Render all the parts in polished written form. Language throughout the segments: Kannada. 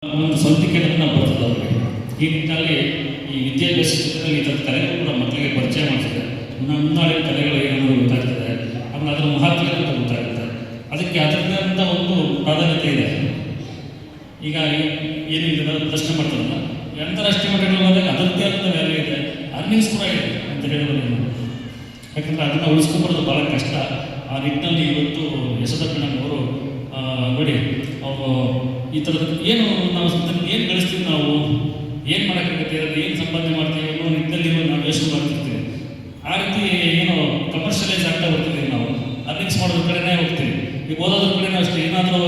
ಒಂದು ಸ್ವಂತಿಕೆ ನಾವು ಬರ್ತದೆ ಅವರಿಗೆ. ಈ ನಿಟ್ಟಿನಲ್ಲಿ ಈ ವಿದ್ಯಾಭ್ಯಾಸ ಕ್ಷೇತ್ರದಲ್ಲಿ ಈ ಥರದ ಕಲೆಗಳು ಕೂಡ ಮಕ್ಕಳಿಗೆ ಪರಿಚಯ ಮಾಡಿಸಿದೆ. ಮುನ್ನಾಳೆ ಕಲೆಗಳು ಏನಾದರೂ ಗೊತ್ತಾಗ್ತದೆ, ಆಮೇಲೆ ಅದರ ಮಹತ್ವ ಅಂತ ಗೊತ್ತಾಗುತ್ತೆ. ಅದಕ್ಕೆ ಅದರಿಂದ ಒಂದು ಪ್ರಾಧಾನ್ಯತೆ ಇದೆ. ಈಗ ಏನಿದೆ ಪ್ರಶ್ನೆ ಮಾಡ್ತಾರಲ್ಲ, ಅಂತಾರಾಷ್ಟ್ರೀಯ ಮಟ್ಟಗಳಲ್ಲಿ ಹೋದಾಗ ಅದರದ್ದೇ ಆದ ವ್ಯಾಲ್ಯೂ ಇದೆ, ಅರ್ನಿಂಗ್ಸ್ ಕೂಡ ಇದೆ ಅಂತ ಹೇಳೋದು. ಯಾಕಂದರೆ ಅದನ್ನು ಉಳಿಸ್ಕೊಂಬರೋದು ಭಾಳ ಕಷ್ಟ. ಆ ನಿಟ್ಟಿನಲ್ಲಿ ಇವತ್ತು ಯಶೋಧಪ್ಪನವರು ನೋಡಿ, ಅವರು ಈ ಥರದ ಏನು ನಾವು ಏನು ಗಳಿಸ್ತೀವಿ, ನಾವು ಏನು ಮಾಡೋಕ್ಕಾಗುತ್ತೆ, ಅದನ್ನು ಏನು ಸಂಪಾದನೆ ಮಾಡ್ತೀವಿ ಅನ್ನೋ ನಿಟ್ಟಿನಲ್ಲಿ ನಾವು ಯೋಚನೆ ಮಾಡ್ತಿರ್ತೀವಿ. ಆ ರೀತಿ ಏನು ಕಮರ್ಷಿಯಲೈಸ್ ಆಗ್ತಾ ಬರ್ತೀವಿ, ನಾವು ಅರ್ನಿಂಗ್ಸ್ ಮಾಡೋದ್ರ ಕಡೆನೇ ಹೋಗ್ತೀವಿ. ಈಗ ಓದೋದ್ರ ಕಡೆನೂ ಅಷ್ಟೇ, ಏನಾದರೂ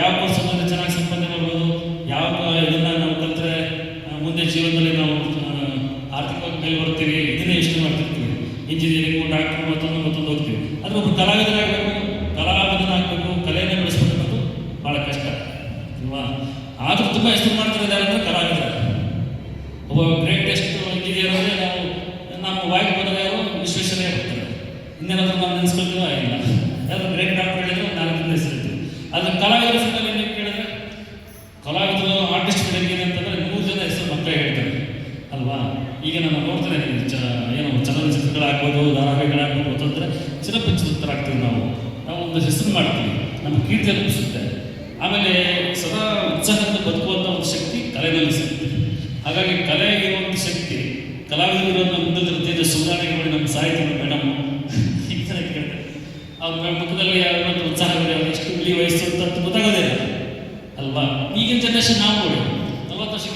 ಯಾವ ಕೋರ್ಸ್ ಅಂದರೆ ಚೆನ್ನಾಗಿ ಸಂಪಾದನೆ ಮಾಡ್ಬೋದು, ಯಾವ ಇದನ್ನು ನಾವು ಕಲಿತ್ರೆ ಮುಂದೆ ಜೀವನದಲ್ಲಿ ನಾವು ಆರ್ಥಿಕವಾಗಿ ಮೇಲೆ ಬರ್ತೀವಿ, ಇದನ್ನೇ ಯೋಚನೆ ಮಾಡ್ತಿರ್ತೀವಿ. ಇಂಜಿನಿಯರಿಂಗು, ಡಾಕ್ಟ್ರು, ಮತ್ತೊಂದು ಹೋಗ್ತೀವಿ. ಆದರೆ ಒಬ್ಬರು ಕಲಾವಿದನಾಗಬೇಕು, ಕಲೆಯನ್ನು ಬೆಳೆಸ್ಬೇಕು ಅನ್ನೋದು ಭಾಳ ಕಷ್ಟ ಅಲ್ವಾ? ಆದರೂ ತುಂಬ ಹೆಸರು ಮಾಡ್ತಿದ್ದಾರೆ ಅಂದರೆ ಕಲಾವಿದರು. ಒಬ್ಬ ಗ್ರೇಟೆಸ್ಟ್ ಇಂಜಿನಿಯರ್ ಅಂದರೆ ನಮ್ಮ ವಾಯ್ಗೆ ಬಂದಾಗ ಯಾರು ವಿಶ್ವೇಶ್ವರಯ್ಯ ಬರ್ತಾರೆ. ಇನ್ನೇನಾದರೂ ನಾವು ನೆನೆಸ್ಕೊಳ್ತೀವೋ ಇಲ್ಲ. ಯಾರು ಗ್ರೇಟ್ ಡಾಕ್ಟರ್ ಹೇಳಿದ್ರೆ ಒಂದು 4 ಹೆಸರಿರ್ತೀವಿ. ಆದರೆ ಕಲಾವಿದರ ಹೆಸರಲ್ಲಿ ಏನು ಕೇಳಿದ್ರೆ, ಕಲಾವಿದರು ಆರ್ಟಿಸ್ಟ್ ಬೆಳಗ್ಗೆ ಅಂತಂದರೆ 100 ಜನ ಹೆಸರು ಮಕ್ಕಳೇ ಹೇಳ್ತಾರೆ ಅಲ್ವಾ? ಈಗ ನಾನು ನೋಡ್ತೇನೆ, ಏನು ಚಲನಚಿತ್ರಗಳಾಗ್ಬೋದು, ಧಾರಾವಾಹಿಗಳಾಗ್ಬೋದು ಅಂತಂದರೆ ಚಿರಪರಿಚಿತರಾಗ್ತೀವಿ. ನಾವು ಒಂದು ಹೆಸರು ಮಾಡ್ತೀವಿ, ನಮ್ಮ ಕೀರ್ತಿ ಅನಿಸುತ್ತೆ. ಆಮೇಲೆ ಸದಾ ಉತ್ಸಾಹದಿಂದ ಬದುಕುವಂಥ ಒಂದು ಶಕ್ತಿ ಕಲೆಯಲ್ಲಿ ಸಿಗುತ್ತೆ. ಹಾಗಾಗಿ ಕಲೆ ಇರುವಂಥ ಶಕ್ತಿ, ಕಲಾವಿದರಿರುವಂಥ ಮುಂದಿನ ತೇಜಸ್ ಸುಧಾರಣೆ ಮಾಡಿ ನಮ್ಮ ಸಾಹಿತ್ಯ ಮೇಡಮ್ ಈ ಥರ ಕೇಳಿದೆ. ಅವ್ರ ಮುಖದಲ್ಲಿ ಯಾವ್ದು ಉತ್ಸಾಹಗಳು, ಎಷ್ಟು ಇಳಿ ವಯಸ್ಸು ಅಂತ ಗೊತ್ತಾಗೋದೇ ಇಲ್ಲ ಅಲ್ವಾ? ಈಗಿನ ಜನ್ರೇಷನ್ ನಾವು ನೋಡಿ 40 ವರ್ಷಕ್ಕೆ